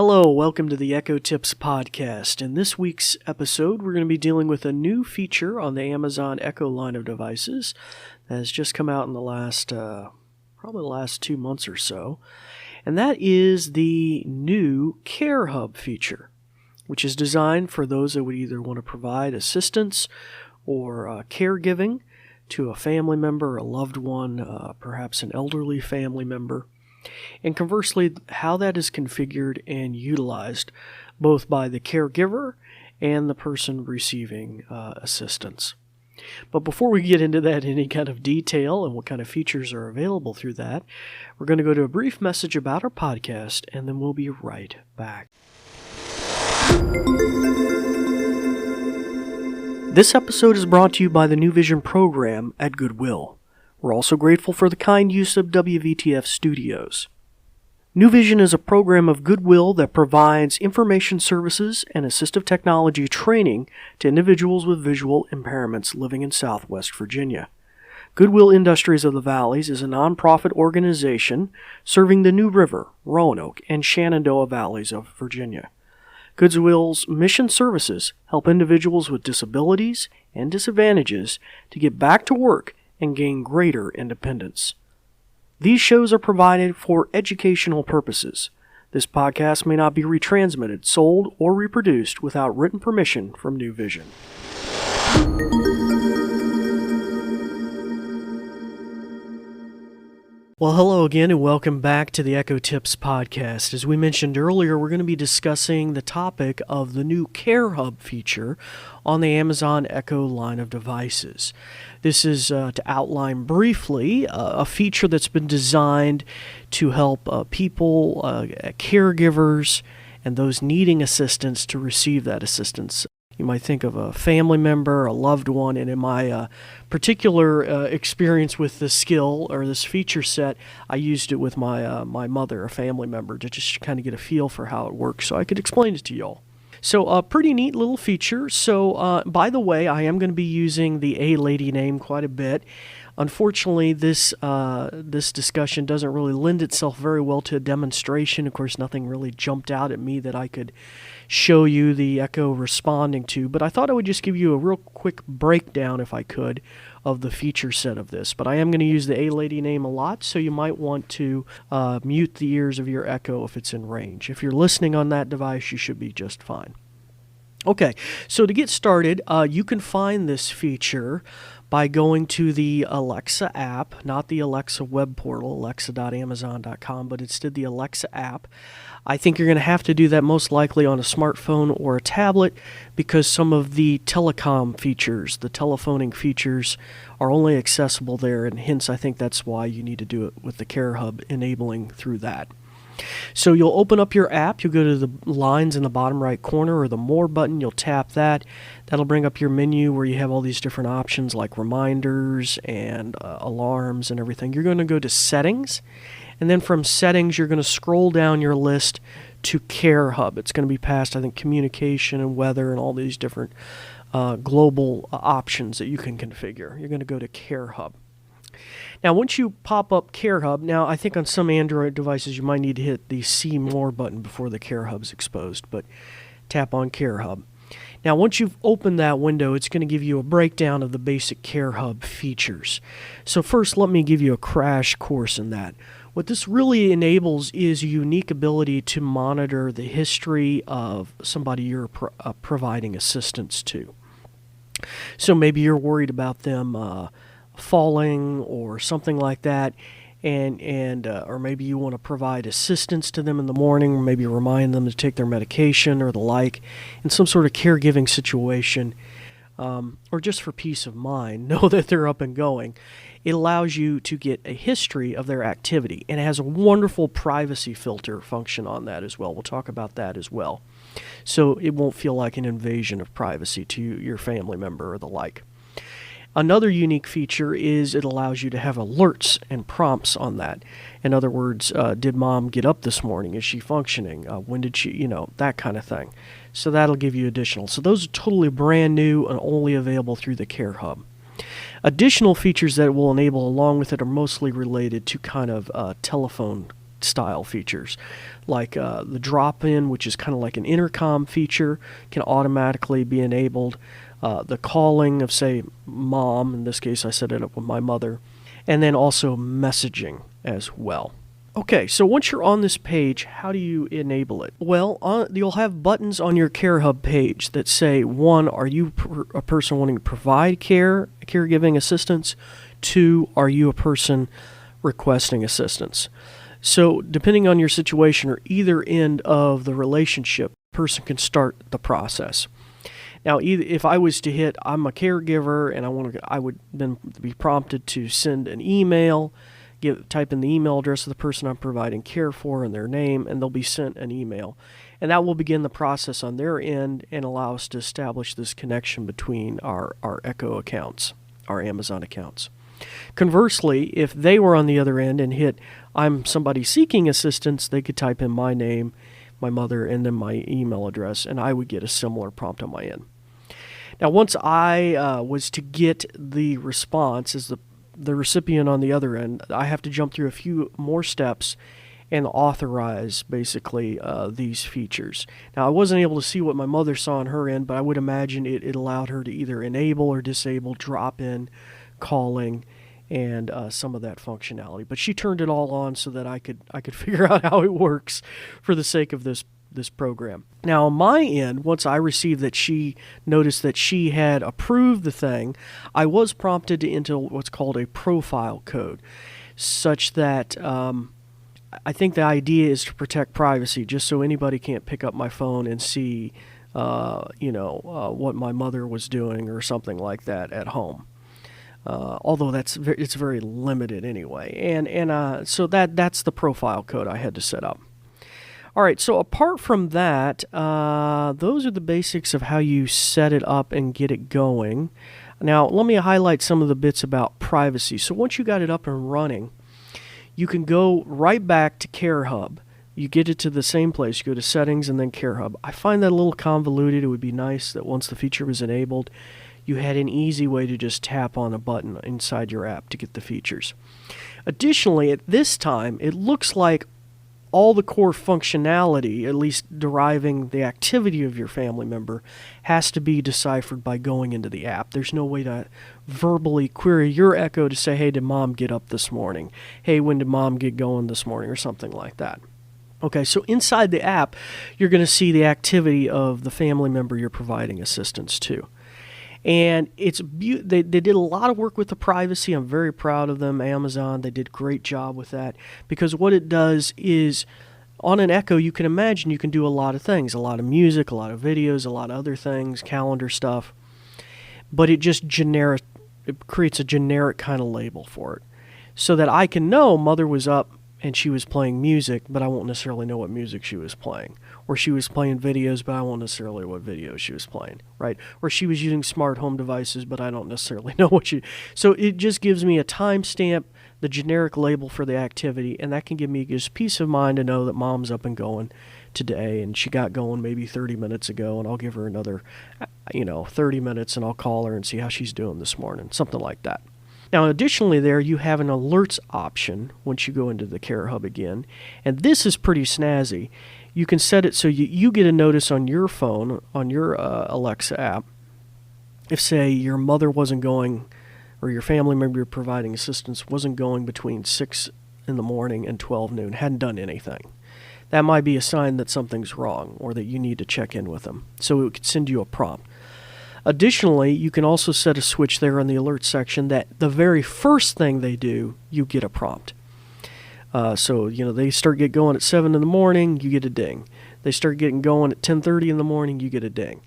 Hello, welcome to the Echo Tips podcast. In this week's episode, we're going to be dealing with a new feature on the Amazon Echo line of devices that has just come out in the last 2 months or so, and that is the new Care Hub feature, which is designed for those that would either want to provide assistance or caregiving to a family member, a loved one, perhaps an elderly family member. And conversely, how that is configured and utilized both by the caregiver and the person receiving assistance. But before we get into that in any kind of detail and what kind of features are available through that, we're going to go to a brief message about our podcast, and then we'll be right back. This episode is brought to you by the New Vision program at Goodwill. We're also grateful for the kind use of WVTF Studios. New Vision is a program of Goodwill that provides information services and assistive technology training to individuals with visual impairments living in Southwest Virginia. Goodwill Industries of the Valleys is a nonprofit organization serving the New River, Roanoke, and Shenandoah Valleys of Virginia. Goodwill's mission services help individuals with disabilities and disadvantages to get back to work and gain greater independence. These shows are provided for educational purposes. This podcast may not be retransmitted, sold, or reproduced without written permission from New Vision. Well, hello again and welcome back to the Echo Tips podcast. As we mentioned earlier, we're going to be discussing the topic of the new Care Hub feature on the Amazon Echo line of devices. This is, to outline briefly, a feature that's been designed to help people, caregivers, and those needing assistance to receive that assistance. You might think of a family member, a loved one, and in my particular experience with this skill or this feature set, I used it with my mother, a family member, to just kind of get a feel for how it works so I could explain it to y'all. So a pretty neat little feature. So by the way, I am going to be using the A-Lady name quite a bit. Unfortunately, this discussion doesn't really lend itself very well to a demonstration. Of course, nothing really jumped out at me that I could show you the Echo responding to, but I thought I would just give you a real quick breakdown, if I could, of the feature set of this. But I am going to use the A-Lady name a lot, so you might want to mute the ears of your Echo if it's in range. If you're listening on that device, you should be just fine. Okay, so to get started, you can find this feature by going to the Alexa app, not the Alexa web portal, alexa.amazon.com, but instead the Alexa app. I think you're going to have to do that most likely on a smartphone or a tablet because some of the telecom features, the telephoning features, are only accessible there, and hence I think that's why you need to do it with the Care Hub enabling through that. So you'll open up your app, you'll go to the lines in the bottom right corner or the More button, you'll tap that. That'll bring up your menu where you have all these different options like reminders and alarms and everything. You're going to go to Settings, and then from Settings you're going to scroll down your list to Care Hub. It's going to be past, I think, communication and weather and all these different global options that you can configure. You're going to go to Care Hub. Now, once you pop up Care Hub, now I think on some Android devices you might need to hit the See More button before the Care Hub is exposed, but tap on Care Hub. Now, once you've opened that window, it's going to give you a breakdown of the basic Care Hub features. So first, let me give you a crash course in that. What this really enables is a unique ability to monitor the history of somebody you're providing assistance to. So maybe you're worried about them falling or something like that, or maybe you want to provide assistance to them in the morning, or maybe remind them to take their medication or the like in some sort of caregiving situation, or just for peace of mind, know that they're up and going. It allows you to get a history of their activity, and it has a wonderful privacy filter function on that as well. We'll talk about that as well. So it won't feel like an invasion of privacy to your family member or the like. Another unique feature is it allows you to have alerts and prompts on that. In other words, did mom get up this morning? Is she functioning? When did she, that kind of thing. So that'll give you additional. So those are totally brand new and only available through the Care Hub. Additional features that it will enable along with it are mostly related to kind of telephone style features, like the drop-in, which is kind of like an intercom feature, can automatically be enabled. The calling of, say, mom, in this case I set it up with my mother, and then also messaging as well. Okay, so once you're on this page, how do you enable it? Well, you'll have buttons on your CareHub page that say, 1, are you a person wanting to provide caregiving assistance? 2, are you a person requesting assistance? So depending on your situation or either end of the relationship, a person can start the process. Now, if I was to hit, I'm a caregiver, and I would then be prompted to send an email, type in the email address of the person I'm providing care for and their name, and they'll be sent an email. And that will begin the process on their end and allow us to establish this connection between our Echo accounts, our Amazon accounts. Conversely, if they were on the other end and hit, I'm somebody seeking assistance, they could type in my name, my mother, and then my email address, and I would get a similar prompt on my end. Now, once I was to get the response as the recipient on the other end, I have to jump through a few more steps and authorize, basically, these features. Now, I wasn't able to see what my mother saw on her end, but I would imagine it allowed her to either enable or disable drop-in calling and some of that functionality. But she turned it all on so that I could figure out how it works for the sake of this program. Now, on my end, once I received that she noticed that she had approved the thing, I was prompted to enter what's called a profile code, such that I think the idea is to protect privacy, just so anybody can't pick up my phone and see, what my mother was doing or something like that at home. Although it's very limited anyway, and so that's the profile code I had to set up. All right, so apart from that, those are the basics of how you set it up and get it going. Now, let me highlight some of the bits about privacy. So once you got it up and running, you can go right back to CareHub. You get it to the same place. You go to Settings and then CareHub. I find that a little convoluted. It would be nice that once the feature was enabled, you had an easy way to just tap on a button inside your app to get the features. Additionally, at this time, it looks like all the core functionality, at least deriving the activity of your family member, has to be deciphered by going into the app. There's no way to verbally query your Echo to say, hey, did mom get up this morning? Hey, when did mom get going this morning? Or something like that. Okay, so inside the app, you're going to see the activity of the family member you're providing assistance to. And they did a lot of work with the privacy. I'm very proud of them, Amazon. They did a great job with that, because what it does is, on an Echo, you can imagine you can do a lot of things, a lot of music, a lot of videos, a lot of other things, calendar stuff, but it creates a generic kind of label for it, so that I can know mother was up and she was playing music, but I won't necessarily know what music she was playing. Or she was playing videos, but I won't necessarily know what videos she was playing, right? Or she was using smart home devices, but I don't necessarily know what she... So it just gives me a timestamp, the generic label for the activity, and that can give me just peace of mind to know that mom's up and going today, and she got going maybe 30 minutes ago, and I'll give her another, 30 minutes, and I'll call her and see how she's doing this morning, something like that. Now, additionally there, you have an alerts option once you go into the CareHub again, and this is pretty snazzy. You can set it so you get a notice on your phone, on your Alexa app, if, say, your mother wasn't going, or your family member you're providing assistance wasn't going between 6 in the morning and 12 noon, hadn't done anything. That might be a sign that something's wrong or that you need to check in with them. So it could send you a prompt. Additionally, you can also set a switch there in the alert section that the very first thing they do, you get a prompt. So they get going at 7 in the morning, you get a ding. They start getting going at 10:30 in the morning, you get a ding.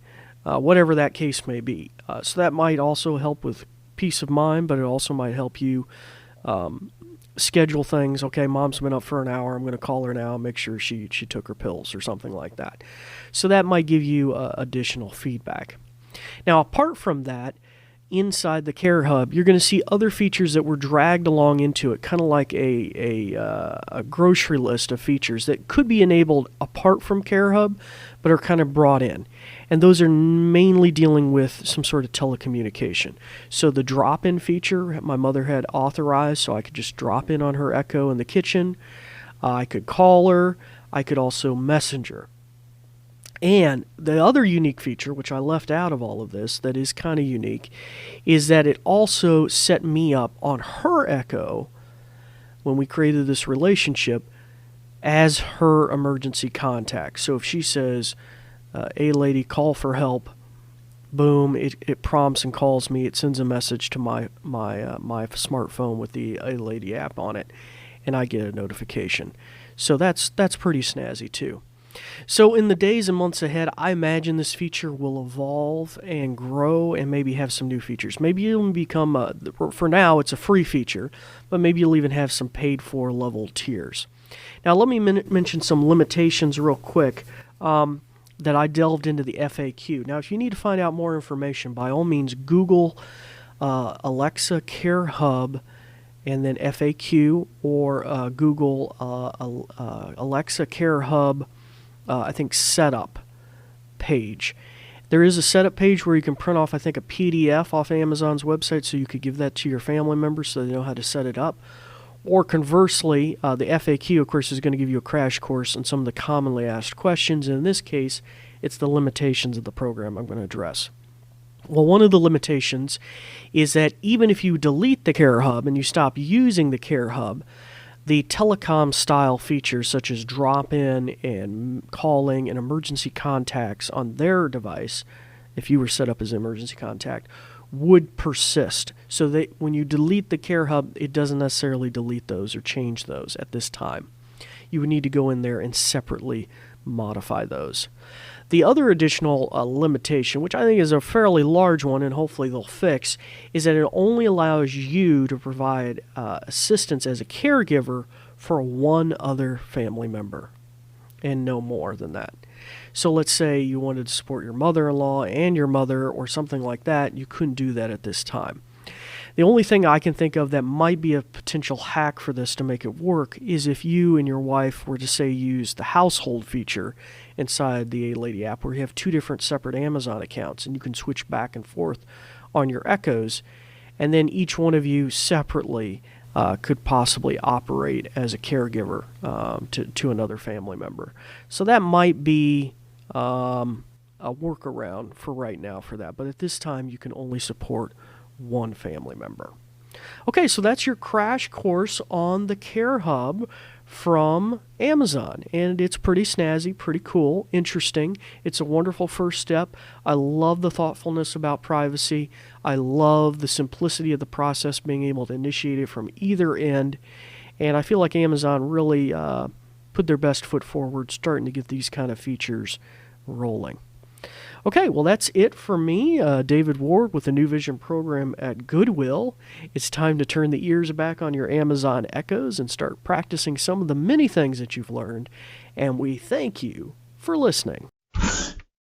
Whatever that case may be. So that might also help with peace of mind, but it also might help you schedule things. Okay, mom's been up for an hour, I'm going to call her now, make sure she took her pills or something like that. So that might give you additional feedback. Now, apart from that, inside the CareHub, you're going to see other features that were dragged along into it, kind of like a grocery list of features that could be enabled apart from CareHub, but are kind of brought in. And those are mainly dealing with some sort of telecommunication. So the drop-in feature, my mother had authorized, so I could just drop in on her Echo in the kitchen. I could call her. I could also messenger. And the other unique feature, which I left out of all of this, that is kind of unique, is that it also set me up on her Echo, when we created this relationship, as her emergency contact. So if she says, "A lady, call for help," boom, it prompts and calls me. It sends a message to my smartphone with the A Lady app on it, and I get a notification. So that's pretty snazzy too. So in the days and months ahead, I imagine this feature will evolve and grow and maybe have some new features. Maybe it'll become, for now, it's a free feature, but maybe you'll even have some paid-for level tiers. Now, let me mention some limitations real quick that I delved into the FAQ. Now, if you need to find out more information, by all means, Google Alexa Care Hub and then FAQ, or Google Alexa Care Hub, I think, setup page. There is a setup page where you can print off, I think, a PDF off Amazon's website, so you could give that to your family members so they know how to set it up. Or conversely, the FAQ, of course, is going to give you a crash course on some of the commonly asked questions. And in this case, it's the limitations of the program I'm going to address. Well, one of the limitations is that even if you delete the Care Hub and you stop using the Care Hub, the telecom-style features such as drop-in and calling and emergency contacts on their device, if you were set up as an emergency contact, would persist. So that when you delete the Care Hub, it doesn't necessarily delete those or change those at this time. You would need to go in there and separately modify those. The other additional limitation, which I think is a fairly large one and hopefully they'll fix, is that it only allows you to provide assistance as a caregiver for one other family member and no more than that. So let's say you wanted to support your mother-in-law and your mother or something like that. You couldn't do that at this time. The only thing I can think of that might be a potential hack for this to make it work is if you and your wife were to, say, use the household feature inside the A Lady app, where you have two different separate Amazon accounts and you can switch back and forth on your Echoes, and then each one of you separately could possibly operate as a caregiver to another family member. So that might be a workaround for right now for that, but at this time you can only support one family member. Okay, so that's your crash course on the Care Hub from Amazon, and it's pretty snazzy, pretty cool, interesting. It's a wonderful first step. I love the thoughtfulness about privacy. I love the simplicity of the process, being able to initiate it from either end, and I feel like Amazon really put their best foot forward starting to get these kind of features rolling. Okay, well, that's it for me, David Ward with the New Vision program at Goodwill. It's time to turn the ears back on your Amazon Echoes and start practicing some of the many things that you've learned, and we thank you for listening.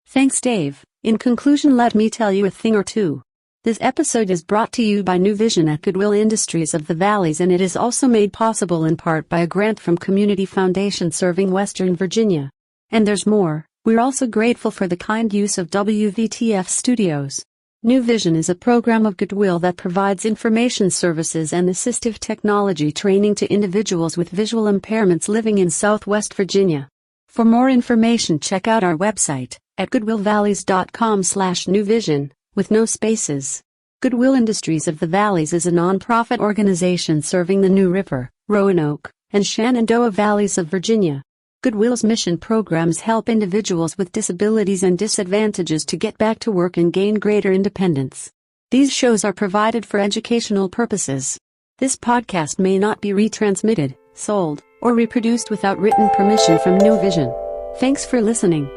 Thanks, Dave. In conclusion, let me tell you a thing or two. This episode is brought to you by New Vision at Goodwill Industries of the Valleys, and it is also made possible in part by a grant from Community Foundation serving Western Virginia. And there's more. We're also grateful for the kind use of WVTF Studios. New Vision is a program of Goodwill that provides information services and assistive technology training to individuals with visual impairments living in Southwest Virginia. For more information, check out our website at goodwillvalleys.com/newvision, with no spaces. Goodwill Industries of the Valleys is a nonprofit organization serving the New River, Roanoke, and Shenandoah Valleys of Virginia. Goodwill's mission programs help individuals with disabilities and disadvantages to get back to work and gain greater independence. These shows are provided for educational purposes. This podcast may not be retransmitted, sold, or reproduced without written permission from New Vision. Thanks for listening.